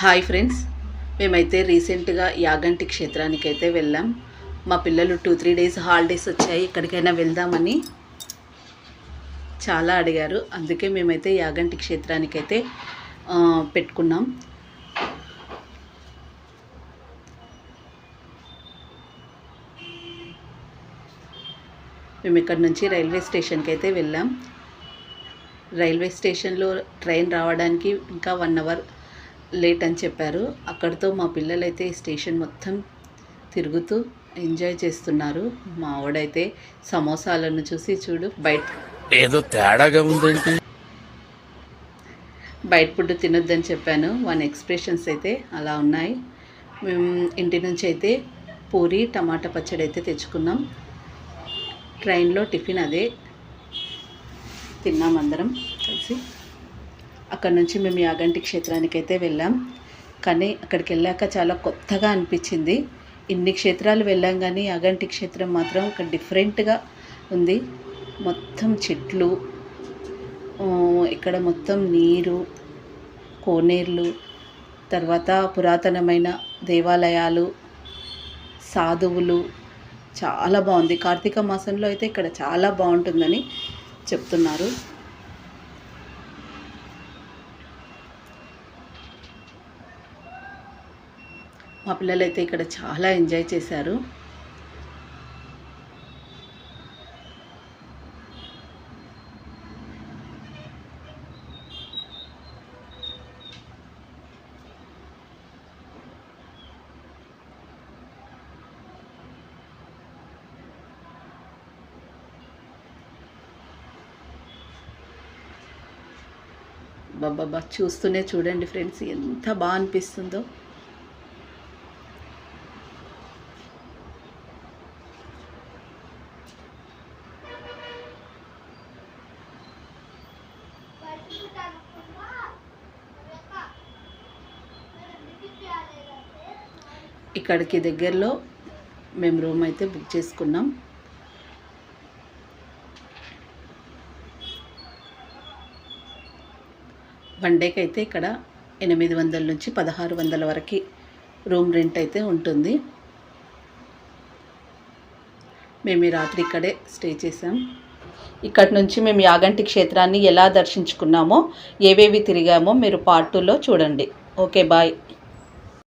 Hi friends, మేమైతే రీసెంట్గా యాగంటి క్షేత్రానికి అయితే వెళ్ళాం. మా పిల్లలు 2-3 డేస్ హాలిడేస్ వచ్చాయి, ఎక్కడికైనా వెళ్దామని చాలా అడిగారు. అందుకే మేమైతే యాగంటి క్షేత్రానికి అయితే పెట్టుకున్నాం. మేము ఇక్కడ నుంచి రైల్వే స్టేషన్కి అయితే వెళ్ళాం. రైల్వే స్టేషన్లో ట్రైన్ రావడానికి ఇంకా 1 అవర్ లేట్ అని చెప్పారు. అక్కడితో మా పిల్లలైతే స్టేషన్ మొత్తం తిరుగుతూ ఎంజాయ్ చేస్తున్నారు. మా ఆవిడైతే సమోసాలను చూసి చూడు బయట ఏదో తేడాగా ఉందండి, బయట ఫుడ్ తినొద్దని చెప్పాను. వన్ ఎక్స్ప్రెషన్స్ అయితే అలా ఉన్నాయి. మేము ఇంటి నుంచి అయితే పూరి టమాటా పచ్చడి అయితే తెచ్చుకున్నాం. ట్రైన్లో టిఫిన్ అదే తిన్నాం అందరం కలిసి. అక్కడ నుంచి మేము యాగంటి క్షేత్రానికి అయితే వెళ్ళాం. కానీ అక్కడికి వెళ్ళాక చాలా కొత్తగా అనిపించింది. ఇన్ని క్షేత్రాలు వెళ్ళాం కానీ యాగంటి క్షేత్రం మాత్రం ఒక డిఫరెంట్గా ఉంది. మొత్తం చెట్లు, ఇక్కడ మొత్తం నీరు, కోనేర్లు, తర్వాత పురాతనమైన దేవాలయాలు, సాధువులు, చాలా బాగుంది. కార్తీక మాసంలో అయితే ఇక్కడ చాలా బాగుంటుందని చెప్తున్నారు. మా పిల్లలైతే ఇక్కడ చాలా ఎంజాయ్ చేశారు. బాబా చూస్తూనే చూడండి ఫ్రెండ్స్, ఎంత బాగా అనిపిస్తుందో. ఇక్కడికి దగ్గరలో మేము రూమ్ అయితే బుక్ చేసుకున్నాం. వన్ డేకి అయితే ఇక్కడ 800 నుంచి 1600 వరకు రూమ్ రెంట్ అయితే ఉంటుంది. మేము ఈ రాత్రి ఇక్కడే స్టే చేసాం. ఇక్కడి నుంచి మేము యాగంటి క్షేత్రాన్ని ఎలా దర్శించుకున్నామో, ఏవేవి తిరిగామో మీరు పార్ట్ 2లో చూడండి. Okay, bye.